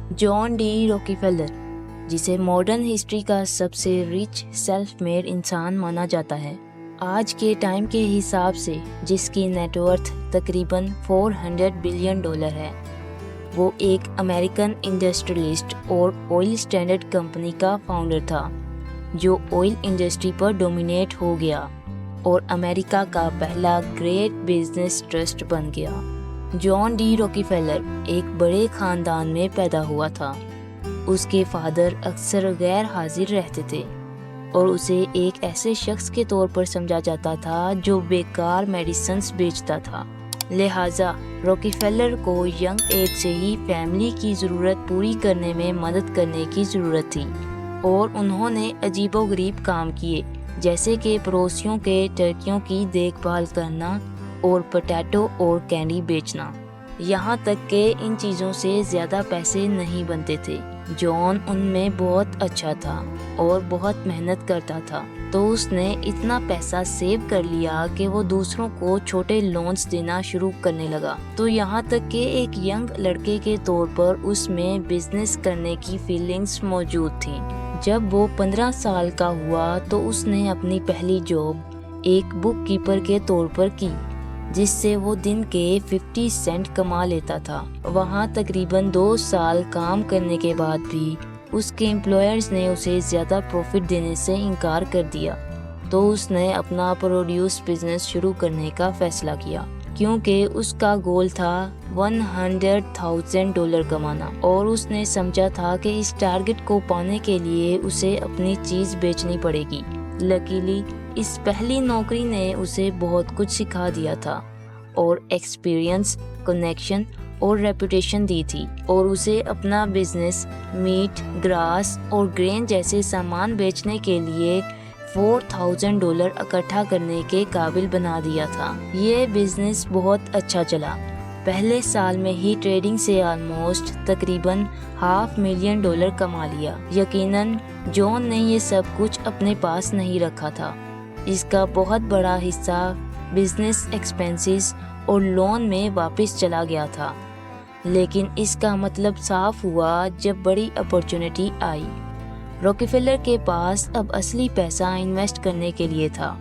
John D Rockefeller, जिसे modern history का सबसे रिच सेल्फ मेड इंसान माना जाता है, आज के टाइम के हिसाब से जिसकी नेटवर्थ तकरीबन $400 बिलियन है, वो एक अमेरिकन इंडस्ट्रियलिस्ट और ऑयल स्टैंडर्ड कंपनी का फाउंडर था जो ऑयल इंडस्ट्री पर डोमिनेट हो गया और अमेरिका का पहला ग्रेट बिजनेस ट्रस्ट बन गया। जॉन डी रॉकफेलर एक बड़े ख़ानदान में पैदा हुआ था। उसके फादर अक्सर गैर हाजिर रहते थे और उसे एक ऐसे शख्स के तौर पर समझा जाता था जो बेकार मेडिसिन्स बेचता था। लिहाजा रॉकफेलर को यंग एज से ही फैमिली की ज़रूरत पूरी करने में मदद करने की ज़रूरत थी और उन्होंने अजीबोगरीब काम किए, जैसे कि पड़ोसियों के टर्कियों की देखभाल करना और पोटैटो और कैंडी बेचना। यहाँ तक कि इन चीज़ों से ज़्यादा पैसे नहीं बनते थे। जॉन उनमें बहुत अच्छा था और बहुत मेहनत करता था, तो उसने इतना पैसा सेव कर लिया कि वो दूसरों को छोटे लोन्स देना शुरू करने लगा। तो यहाँ तक कि एक यंग लड़के के तौर पर उसमें बिजनेस करने की फीलिंग्स मौजूद थी। जब वो 15 साल का हुआ तो उसने अपनी पहली जॉब एक बुक कीपर के तौर पर की, जिससे वो दिन के 50 सेंट कमा लेता था। वहाँ तकरीबन 2 साल काम करने के बाद भी उसके एम्प्लॉयर्स ने उसे ज़्यादा प्रॉफिट देने से इनकार कर दिया, तो उसने अपना प्रोड्यूस बिजनेस शुरू करने का फैसला किया, क्योंकि उसका गोल था $100,000 कमाना और उसने समझा था कि इस टारगेट को पाने के लिए उसे अपनी चीज़ बेचनी पड़ेगी। लकीली इस पहली नौकरी ने उसे बहुत कुछ सिखा दिया था और एक्सपीरियंस, कनेक्शन और रेपुटेशन दी थी और उसे अपना बिजनेस मीट, ग्रास और ग्रेन जैसे सामान बेचने के लिए $4,000 इकट्ठा करने के काबिल बना दिया था। ये बिजनेस बहुत अच्छा चला। पहले साल में ही ट्रेडिंग से ऑलमोस्ट तकरीबन $500,000 कमा लिया। यकीनन जॉन ने ये सब कुछ अपने पास नहीं रखा था। इसका बहुत बड़ा हिस्सा बिजनेस एक्सपेंसेस और लोन में वापस चला गया था, लेकिन इसका मतलब साफ हुआ जब बड़ी अपॉर्चुनिटी आई। रॉकफेलर के पास अब असली पैसा इन्वेस्ट करने के लिए था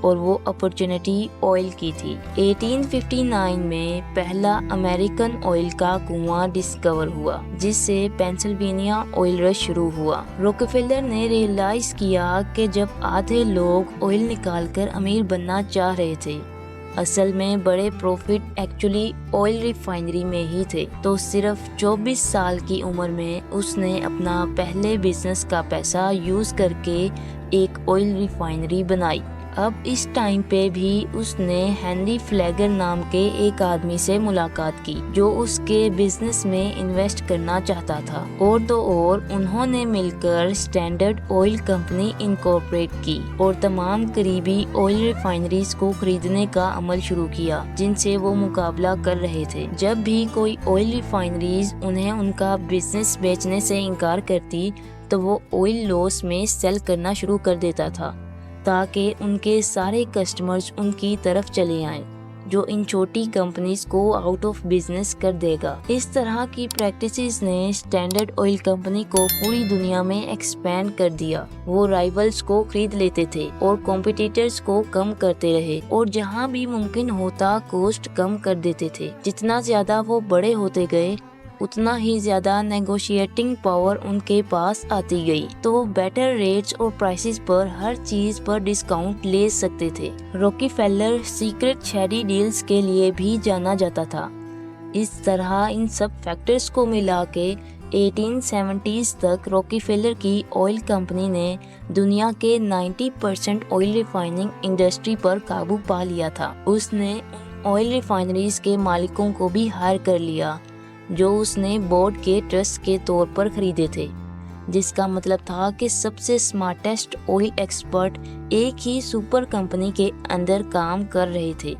और वो अपॉर्चुनिटी ऑयल की थी। 1859 में पहला अमेरिकन ऑयल का कुआं डिस्कवर हुआ, जिससे पेंसिल्वेनिया ऑयल रश शुरू हुआ। रॉकफेलर ने रियलाइज किया कि जब आधे लोग ऑयल निकालकर अमीर बनना चाह रहे थे, असल में बड़े प्रॉफिट एक्चुअली ऑयल रिफाइनरी में ही थे, तो सिर्फ 24 साल की उम्र में उसने अपना पहले बिजनेस का पैसा यूज करके एक ऑयल रिफाइनरी बनाई। अब इस टाइम पे भी उसने हेनरी फ्लेगर नाम के एक आदमी से मुलाकात की जो उसके बिजनेस में इन्वेस्ट करना चाहता था, और तो और उन्होंने मिलकर स्टैंडर्ड ऑयल कंपनी इनकॉर्पोरेट की और तमाम करीबी ऑयल रिफाइनरीज को खरीदने का अमल शुरू किया जिनसे वो मुकाबला कर रहे थे। जब भी कोई ऑयल रिफाइनरीज उन्हें उनका बिजनेस बेचने से इनकार करती तो वो ऑयल लॉस में सेल करना शुरू कर देता था, ताकि उनके सारे कस्टमर्स उनकी तरफ चले आएं, जो इन छोटी कंपनीज को आउट ऑफ बिजनेस कर देगा। इस तरह की प्रैक्टिसेस ने स्टैंडर्ड ऑयल कंपनी को पूरी दुनिया में एक्सपैंड कर दिया। वो राइवल्स को खरीद लेते थे और कॉम्पिटिटर्स को कम करते रहे और जहां भी मुमकिन होता कॉस्ट कम कर देते थे। जितना ज्यादा वो बड़े होते गए उतना ही ज्यादा नेगोशिएटिंग पावर उनके पास आती गई, तो वो बेटर रेट्स और प्राइसेस पर हर चीज पर डिस्काउंट ले सकते थे। रॉकफेलर सीक्रेट शेडी डील्स के लिए भी जाना जाता था। इस तरह इन सब फैक्टर्स को मिला के 1870s तक रॉकफेलर की ऑयल कंपनी ने दुनिया के 90% ऑयल रिफाइनिंग इंडस्ट्री पर काबू पा लिया था। उसने ऑयल रिफाइनरीज के मालिकों को भी हायर कर लिया जो उसने बोर्ड के ट्रस्ट के तौर पर खरीदे थे, जिसका मतलब था कि सबसे स्मार्टेस्ट ऑयल एक्सपर्ट एक ही सुपर कंपनी के अंदर काम कर रहे थे।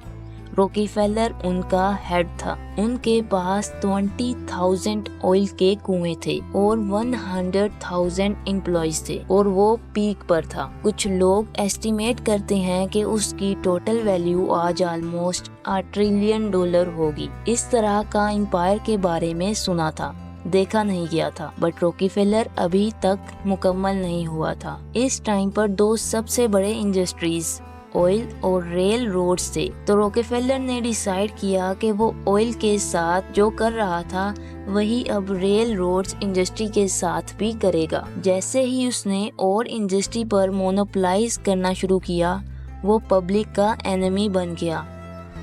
रॉकफेलर उनका हेड था। उनके पास 20,000 ऑयल के कुएं थे और 100,000 एम्प्लॉइज थे और वो पीक पर था। कुछ लोग एस्टिमेट करते हैं कि उसकी टोटल वैल्यू आज ऑलमोस्ट $8 ट्रिलियन होगी। इस तरह का एम्पायर के बारे में सुना था। देखा नहीं गया था, बट रॉकीफेलर अभी तक मुकम्मल नहीं हुआ था। इस टाइम पर दो सबसे बड़े इंडस्ट्रीज ऑयल और रेल रोड्स थे, तो रॉकीफेलर ने डिसाइड किया कि वो ऑयल के साथ जो कर रहा था वही अब रेल रोड्स इंडस्ट्री के साथ भी करेगा। जैसे ही उसने और इंडस्ट्री पर मोनोपोलाइज करना शुरू किया, वो पब्लिक का एनिमी बन गया।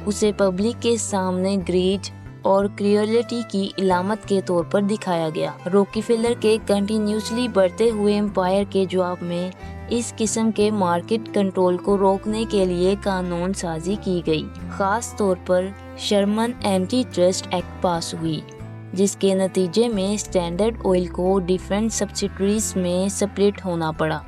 उसे पब्लिक के सामने ग्रीड और क्रूएलिटी की इलामत के तौर पर दिखाया गया। रॉकीफेलर के कंटिन्यूसली बढ़ते हुए एम्पायर के जवाब में इस किस्म के मार्केट कंट्रोल को रोकने के लिए कानून साजी की गई। खास तौर पर Sherman antitrust act pass हुई, जिसके नतीजे में स्टैंडर्ड ऑयल को डिफरेंट सब्सिडरीज में स्प्लिट होना पड़ा।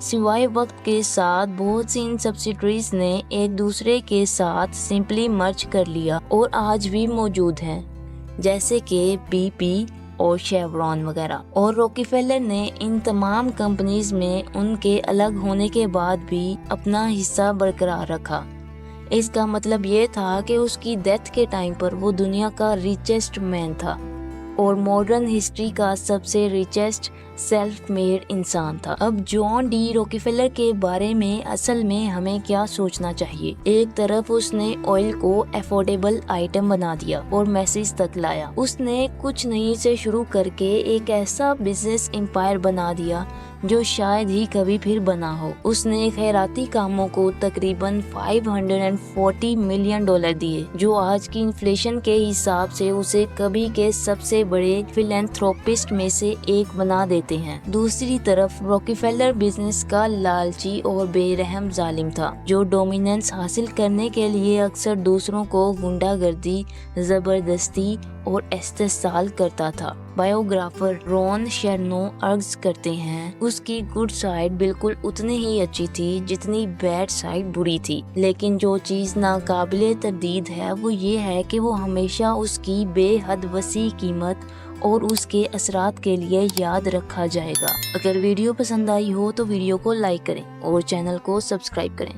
सिवाय वक्त के साथ बहुत सी इन सब्सिडरीज ने एक दूसरे के साथ सिंपली मर्ज कर लिया और आज भी मौजूद हैं, जैसे कि BP और शेवरॉन वगैरह। और रॉकीफेलर ने इन तमाम कंपनीज में उनके अलग होने के बाद भी अपना हिस्सा बरकरार रखा। इसका मतलब ये था कि उसकी डेथ के टाइम पर वो दुनिया का रिचेस्ट मैन था और मॉडर्न हिस्ट्री का सबसे रिचेस्ट सेल्फ मेड इंसान था। अब जॉन डी रॉकीफेलर के बारे में असल में हमें क्या सोचना चाहिए? एक तरफ उसने ऑयल को अफोर्डेबल आइटम बना दिया और मैसेज तक लाया। उसने कुछ नहीं से शुरू करके एक ऐसा बिजनेस एम्पायर बना दिया जो शायद ही कभी फिर बना हो। उसने खैराती कामों को तकरीबन $540 मिलियन दिए, जो आज की इन्फ्लेशन के हिसाब से उसे कभी के सबसे बड़े फिलैंथ्रोपिस्ट में से एक बना देते हैं। दूसरी तरफ रॉकीफेलर बिजनेस का लालची और बेरहम जालिम था, जो डोमिनेंस हासिल करने के लिए अक्सर दूसरों को गुंडागर्दी, जबरदस्ती और इस्तेसाल करता था। बायोग्राफर रॉन शेरनो अर्ज करते हैं, उसकी गुड साइड बिल्कुल उतनी ही अच्छी थी जितनी बैड साइड बुरी थी, लेकिन जो चीज नाकाबिले तरदीद है वो ये है कि वो हमेशा उसकी बेहद वसी कीमत और उसके असरात के लिए याद रखा जाएगा। अगर वीडियो पसंद आई हो तो वीडियो को लाइक करें और चैनल को सब्सक्राइब करें।